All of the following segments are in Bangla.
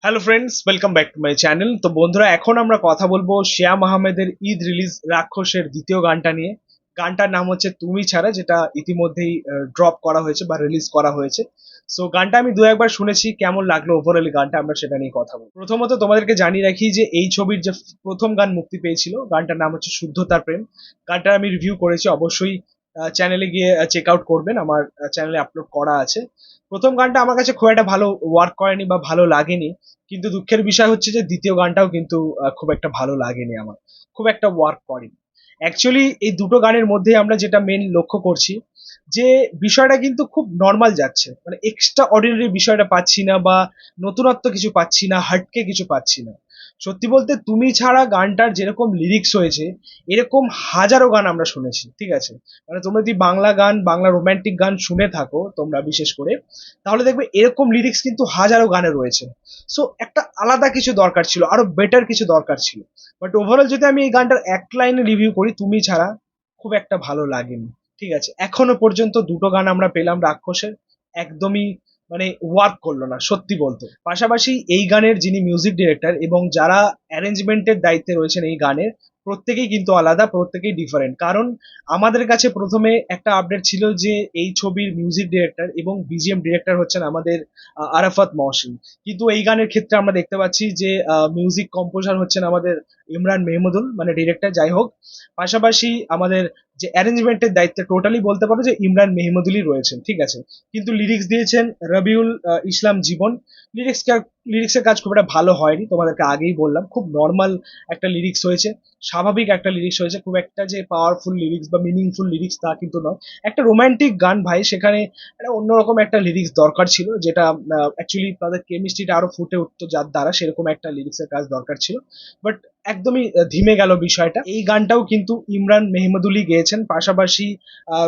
Hello friends, welcome back to my channel. তো বন্ধুরা, এখন আমরা কথা বলবো শ্যাম আহমেদের ঈদ রিলিজ রাক্ষসের দ্বিতীয় গানটা নিয়ে। গানটার নাম হচ্ছে তুমি ছাড়া, যেটা ইতিমধ্যেই ড্রপ করা হয়েছে বা রিলিজ করা হয়েছে। সো গানটা আমি দু একবার শুনেছি, কেমন লাগলো ওভারঅলি গানটা আমরা সেটা নিয়ে কথা বলবো। প্রথমত তোমাদেরকে জানিয়ে রাখি যে এই ছবির যে প্রথম গান মুক্তি পেয়েছিল, গানটার নাম হচ্ছে শুদ্ধতার প্রেম। গানটা আমি রিভিউ করেছি, অবশ্যই চ্যানেলে গিয়ে চেক আউট করবেন, আমার চ্যানেলে আপলোড করা আছে। প্রথম গানটা আমার কাছে খুব একটা ভালো ওয়ার্ক করেনি বা ভালো লাগেনি, কিন্তু দুঃখের বিষয় হচ্ছে যে দ্বিতীয় গানটাও কিন্তু খুব একটা ভালো লাগেনি আমার, খুব একটা ওয়ার্ক করেনি। অ্যাকচুয়ালি এই দুটো গানের মধ্যে আমরা যেটা মেন লক্ষ্য করছি, যে বিষয়টা কিন্তু খুব নর্মাল যাচ্ছে, মানে এক্সট্রা অর্ডিনারি বিষয়টা পাচ্ছি না, বা নতুনত্ব কিছু পাচ্ছি না, হাটকে কিছু পাচ্ছি না। সত্যি বলতে তুমি ছাড়া গানটার যেরকম লিরিক্স হয়েছে, এরকম হাজারো গান আমরা শুনেছি, ঠিক আছে? মানে তোমরা যদি বাংলা গান, বাংলা রোমান্টিক গান শুনে থাকো তোমরা বিশেষ করে, তাহলে দেখবে এরকম লিরিক্স কিন্তু হাজারো গানে রয়েছে। সো একটা আলাদা কিছু দরকার ছিল, আরো বেটার কিছু দরকার ছিল। বাট ওভারঅল যদি আমি এই গানটার এক লাইনে রিভিউ করি, তুমি ছাড়া খুব একটা ভালো লাগেনি। ঠিক আছে, এখনো পর্যন্ত দুটো গান আমরা পেলাম রাক্ষসের, একদমই মানে ওয়ার্ক করলো না সত্যি বলতে। পাশাপাশি এই গানের যিনি মিউজিক ডিরেক্টর এবং যারা অ্যারেঞ্জমেন্টের দায়িত্বে রয়েছেন এই গানের, প্রত্যেকেই কিন্তু আলাদা, প্রত্যেকেই ডিফারেন্ট। কারণ আমাদের কাছে প্রথমে একটা আপডেট ছিল যে এই ছবির মিউজিক ডিরেক্টর এবং বিজিএম ডিরেক্টর হচ্ছেন আমাদের আরাফাত মহসিন, কিন্তু এই গানের ক্ষেত্রে আমরা দেখতে পাচ্ছি যে মিউজিক কম্পোজার হচ্ছেন আমাদের ইমরান মেহমুদুল, মানে ডিরেক্টর যাই হোক। পাশাপাশি আমাদের যে অ্যারেঞ্জমেন্টের দায়িত্বে টোটালি বলতে পারো যে ইমরান মেহমুদুলই রয়েছেন, ঠিক আছে। কিন্তু লিরিক্স দিয়েছেন রবিউল ইসলাম জীবন। লিরিক্স লিরিক্সের কাজ খুব একটা ভালো হয়নি, তোমাদেরকে আগেই বললাম, খুব নর্মাল একটা লিরিক্স হয়েছে, স্বাভাবিক একটা লিরিক্স হয়েছে, খুব একটা যে পাওয়ারফুল লিরিক্স বা মিনিংফুল লিরিক্স তা কিন্তু নয়। একটা রোমান্টিক গান ভাই, সেখানে একটা অন্যরকম একটা লিরিক্স দরকার ছিল, যেটা অ্যাকচুয়ালি তাদের কেমিস্ট্রিটা আরো ফুটে উঠতো যার দ্বারা, সেরকম একটা লিরিক্সের কাজ দরকার ছিল। বাট একদমই ধিমে গেল বিষয়টা। এই গানটাও কিন্তু ইমরান মেহমুদুলই গেয়েছেন, পাশাপাশি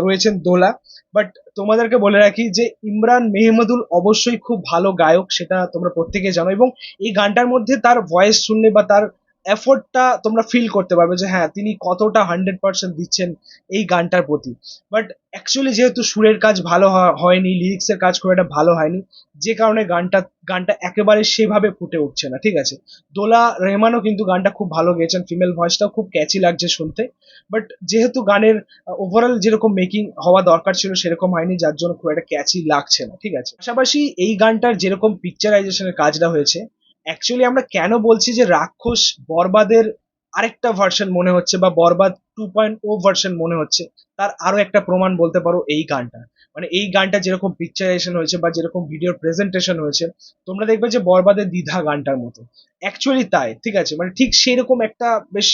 রয়েছেন দোলা। বাট তোমাদেরকে বলে রাখি যে ইমরান মেহমুদুল অবশ্যই খুব ভালো গায়ক, সেটা তোমরা প্রত্যেকে জানো, এবং এই গানটার মধ্যে তার ভয়েস শুনলে বা তার এফোর্টটা তোমরা ফিল করতে পারবে যে হ্যাঁ, তিনি কতটা 100% দিচ্ছেন এই গানটার প্রতি। বাট অ্যাকচুয়ালি যেহেতু সুরের কাজ ভালো হয়নি, লিরিক্সের কাজ খুব একটা ভালো হয়নি, যে কারণে গানটা গানটা একেবারে সেভাবে ফুটে উঠছে না, ঠিক আছে। দোলা রেহমানও কিন্তু গানটা খুব ভালো গেয়েছেন, ফিমেল ভয়েসটাও খুব ক্যাচি লাগছে শুনতে। বাট যেহেতু গানের ওভারঅল যেরকম মেকিং হওয়া দরকার ছিল সেরকম হয়নি, যার জন্য খুব একটা ক্যাচি লাগছে না, ঠিক আছে। পাশাপাশি এই গানটার যেরকম পিকচারাইজেশনের কাজটা হয়েছে, অ্যাকচুয়ালি আমরা কেন বলছি যে রাক্ষস বরবাদের আরেকটা ভার্সন মনে হচ্ছে, বা বরবাদ 2.0 ভার্সন মনে হচ্ছে, তার আরো একটা প্রমাণ বলতে পারো এই গানটা। মানে এই গানটা যেরকম পিকচারাইজেশন হয়েছে বা যেরকম ভিডিওর প্রেজেন্টেশন হয়েছে, তোমরা দেখবে যে বরবাদের দ্বিধা গানটার মতো, অ্যাকচুয়ালি তাই, ঠিক আছে। মানে ঠিক সেরকম একটা বেশ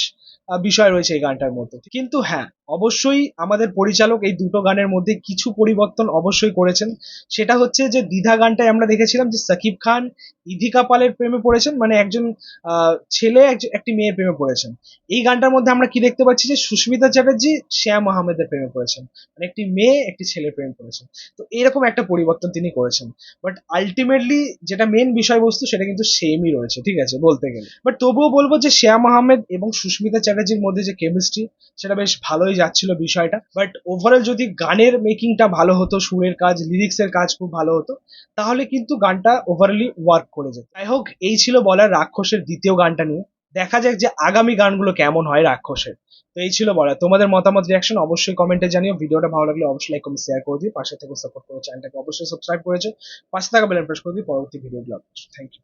বিষয় রয়েছে এই গানটার মধ্যে। কিন্তু হ্যাঁ, অবশ্যই আমাদের পরিচালক এই দুটো গানের মধ্যে কিছু পরিবর্তন অবশ্যই করেছেন। সেটা হচ্ছে যে দ্বিধা গানটায় আমরা দেখেছিলাম যে সাকিব খান ইধিকা পালের প্রেমে পড়েছেন, মানে একজন ছেলে একটি মেয়ের প্রেমে পড়েছেন। এই গানটার মধ্যে আমরা কি দেখতে পাচ্ছি যে সুস্মিতা চ্যাটার্জি শ্যাম আহমেদের প্রেমে পড়েছেন, মানে একটি মেয়ে একটি ছেলের প্রেমে পড়েছেন। তো এরকম একটা পরিবর্তন তিনি করেছেন। বাট আলটিমেটলি যেটা মেন বিষয়বস্তু সেটা কিন্তু সেমই রয়েছে, ঠিক আছে বলতে গেলে। বাট তবুও বলবো যে শ্যাম আহমেদ এবং সুস্মিতা চ্যাটার্জির মধ্যে যে কেমিস্ট্রি, সেটা বেশ ভালোই যাচ্ছিল বিষয়টা। বাট ওভারঅল যদি গানের মেকিংটা ভালো হতো, সুরের কাজ, লিরিক্সের কাজ খুব ভালো হতো, তাহলে কিন্তু গানটা ওভারঅলি ওয়ার্ক করে যেত। যাই হোক, এই ছিল বলার রাক্ষসের দ্বিতীয় গানটা নিয়ে। দেখা যাক যে আগামী গানগুলো কেমন হয় রাক্ষসের। তো এই ছিল বলা, তোমাদের মতামত রিয়াকশন অবশ্যই কমেন্টে জানিও। ভিডিওটা ভালো লাগলে অবশ্যই লাইক কমেন্ট শেয়ার করে দিও, পাশে থেকে সাপোর্ট করো, চ্যানেলটাকে অবশ্যই সাবস্ক্রাইব করেছো, পাশে থাকা বেল প্রেস করে দিও পরবর্তী ভিডিওগুলো। Thank you.